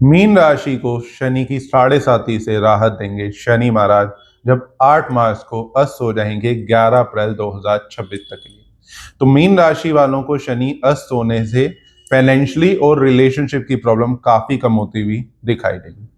Mean राशि को शनि की साढ़े साती से राहत देंगे शनि महाराज जब 8 मार्च को अस्त हो जाएंगे 11 अप्रैल 2026 तक के लिए। तो मीन राशि वालों को शनि अस्त होने से फाइनेंशियली और रिलेशनशिप की प्रॉब्लम काफी कम होती हुई दिखाई देगी।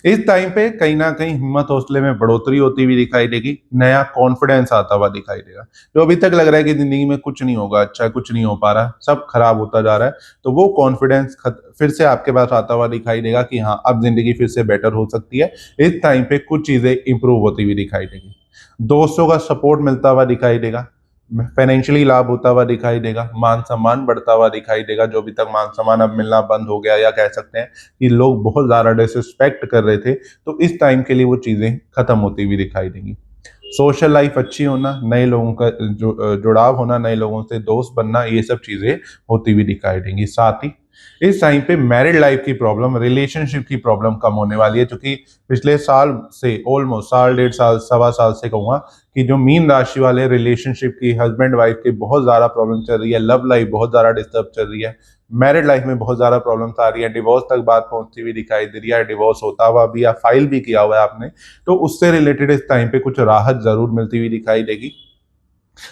इस टाइम पे कहीं ना कहीं हिम्मत हौसले में बढ़ोतरी होती हुई दिखाई देगी, नया कॉन्फिडेंस आता हुआ दिखाई देगा। जो अभी तक लग रहा है कि जिंदगी में कुछ नहीं होगा, अच्छा कुछ नहीं हो पा रहा, सब खराब होता जा रहा है, तो वो कॉन्फिडेंस फिर से आपके पास आता हुआ दिखाई देगा कि हाँ अब जिंदगी फिर से बेटर हो सकती है। इस टाइम पे कुछ चीजें इंप्रूव होती हुई दिखाई देगी, दोस्तों का सपोर्ट मिलता हुआ दिखाई देगा, फाइनेंशियली लाभ होता हुआ दिखाई देगा, मान सम्मान बढ़ता हुआ दिखाई देगा। जो अभी तक मान सम्मान अब मिलना बंद हो गया, या कह सकते हैं कि लोग बहुत ज्यादा डिसरिस्पेक्ट कर रहे थे, तो इस टाइम के लिए वो चीजें खत्म होती हुई दिखाई देंगी। सोशल लाइफ अच्छी होना, नए लोगों का जुड़ाव होना, नए लोगों से दोस्त बनना, ये सब चीजें होती हुई दिखाई देंगी। साथ ही इस टाइम पे मैरिड लाइफ की प्रॉब्लम, रिलेशनशिप की प्रॉब्लम कम होने वाली है, क्योंकि पिछले साल से ऑलमोस्ट साल, डेढ़ साल, सवा साल से कहूँगा कि जो मीन राशि वाले रिलेशनशिप की, हस्बैंड वाइफ की बहुत ज्यादा प्रॉब्लम चल रही है, लव लाइफ बहुत ज्यादा डिस्टर्ब चल रही है, मैरिड लाइफ में बहुत ज्यादा प्रॉब्लम्स आ रही है, डिवोर्स तक बात पहुंचती हुई दिखाई दे रही है, डिवोर्स होता हुआ भी या फाइल भी किया हुआ है आपने, तो उससे रिलेटेड इस टाइम पे कुछ राहत जरूर मिलती हुई दिखाई देगी।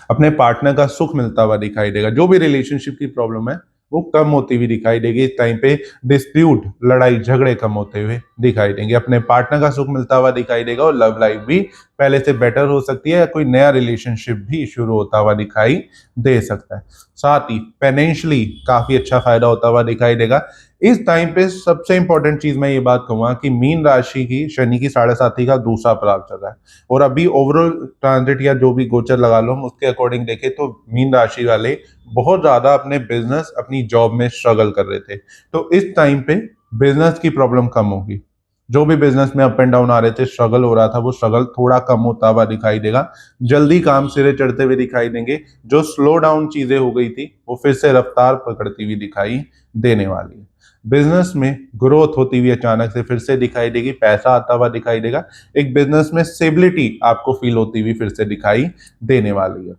अपने पार्टनर का सुख मिलता हुआ दिखाई देगा, जो भी रिलेशनशिप की प्रॉब्लम है वो कम होती हुई दिखाई देगी। इस टाइम पे डिस्प्यूट, लड़ाई झगड़े कम होते हुए दिखाई देंगे, अपने पार्टनर का सुख मिलता हुआ दिखाई देगा, और लव लाइफ भी पहले से बेटर हो सकती है, या कोई नया रिलेशनशिप भी शुरू होता हुआ दिखाई दे सकता है। साथ ही फाइनेंशियली काफी अच्छा फायदा होता हुआ दिखाई देगा। इस टाइम पे सबसे इंपॉर्टेंट चीज मैं ये बात कहूंगा कि मीन राशि की शनि की साढ़े साथी का दूसरा प्रभाव चल रहा है, और अभी ओवरऑल ट्रांजिट या जो भी गोचर लगा लो हम उसके अकॉर्डिंग देखें तो मीन राशि वाले बहुत ज्यादा अपने बिजनेस, अपनी जॉब में स्ट्रगल कर रहे थे, तो इस टाइम पे बिजनेस की प्रॉब्लम कम होगी। जो भी बिजनेस में अप एंड डाउन आ रहे थे, स्ट्रगल हो रहा था, वो स्ट्रगल थोड़ा कम होता हुआ दिखाई देगा, जल्दी काम सिरे चढ़ते हुए दिखाई देंगे। जो स्लो डाउन चीजें हो गई थी वो फिर से रफ्तार पकड़ती हुई दिखाई देने वाली है। बिजनेस में ग्रोथ होती हुई अचानक से फिर से दिखाई देगी, पैसा आता हुआ दिखाई देगा, एक बिजनेस में स्टेबिलिटी आपको फील होती हुई फिर से दिखाई देने वाली है।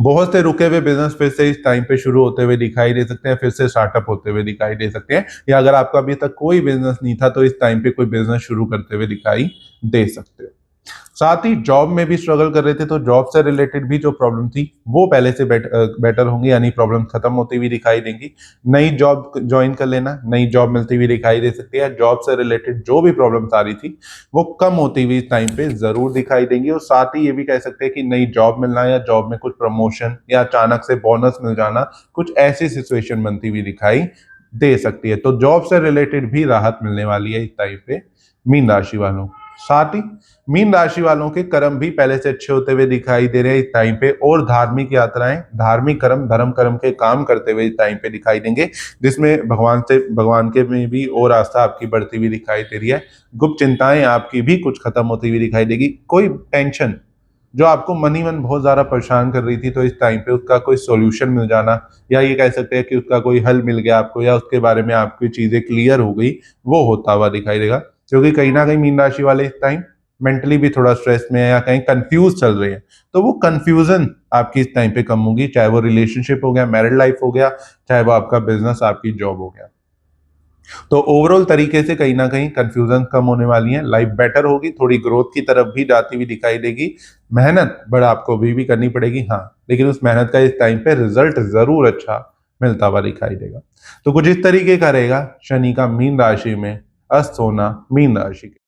बहुत से रुके हुए बिजनेस फिर से इस टाइम पे शुरू होते हुए दिखाई दे सकते हैं, फिर से स्टार्टअप होते हुए दिखाई दे सकते हैं, या अगर आपका अभी तक कोई बिजनेस नहीं था तो इस टाइम पे कोई बिजनेस शुरू करते हुए दिखाई दे सकते हो। साथ ही जॉब में भी स्ट्रगल कर रहे थे, तो जॉब से रिलेटेड भी जो प्रॉब्लम थी वो पहले से बेटर होंगी, यानी प्रॉब्लम खत्म होती हुई दिखाई देंगी। नई जॉब ज्वाइन कर लेना, नई जॉब मिलती हुई दिखाई दे सकती है, जॉब से रिलेटेड जो भी प्रॉब्लम्स आ रही थी वो कम होती हुई इस टाइम पे जरूर दिखाई देंगी। और साथ ही ये भी कह सकते हैं कि नई जॉब मिलना, या जॉब में कुछ प्रमोशन, या अचानक से बोनस मिल जाना, कुछ ऐसी सिचुएशन बनती हुई दिखाई दे सकती है। तो जॉब से रिलेटेड भी राहत मिलने वाली है इस टाइम पे मीन राशि वालों को। साथ ही मीन राशि वालों के कर्म भी पहले से अच्छे होते हुए दिखाई दे रहे हैं इस टाइम पे, और धार्मिक यात्राएं, धार्मिक कर्म, धर्म कर्म के काम करते हुए इस टाइम पे दिखाई देंगे, जिसमें भगवान के में भी और आस्था आपकी बढ़ती हुई दिखाई दे रही है। गुप्त चिंताएं आपकी भी कुछ खत्म होती हुई दिखाई देगी। कोई टेंशन जो आपको मन ही मन बहुत ज्यादा परेशान कर रही थी, तो इस टाइम पे उसका कोई सॉल्यूशन मिल जाना, या ये कह सकते हैं कि उसका कोई हल मिल गया आपको, या उसके बारे में आपकी चीजें क्लियर हो गई, वो होता हुआ दिखाई देगा। क्योंकि कहीं ना कहीं मीन राशि वाले इस टाइम मेंटली भी थोड़ा स्ट्रेस में है, या कहीं कंफ्यूज चल रहे हैं, तो वो कंफ्यूजन आपकी इस टाइम पे कम होगी, चाहे वो रिलेशनशिप हो गया, मैरिड लाइफ हो गया, चाहे वो आपका बिजनेस, आपकी जॉब हो गया। तो ओवरऑल तरीके से कहीं ना कहीं कंफ्यूजन कम होने वाली है, लाइफ बेटर होगी, थोड़ी ग्रोथ की तरफ भी जाती हुई दिखाई देगी। मेहनत बड़ा आपको अभी भी करनी पड़ेगी, हाँ, लेकिन उस मेहनत का इस टाइम पे रिजल्ट जरूर अच्छा मिलता हुआ दिखाई देगा। तो कुछ इस तरीके का रहेगा शनि का मीन राशि में अस्त होना मीन राशि के।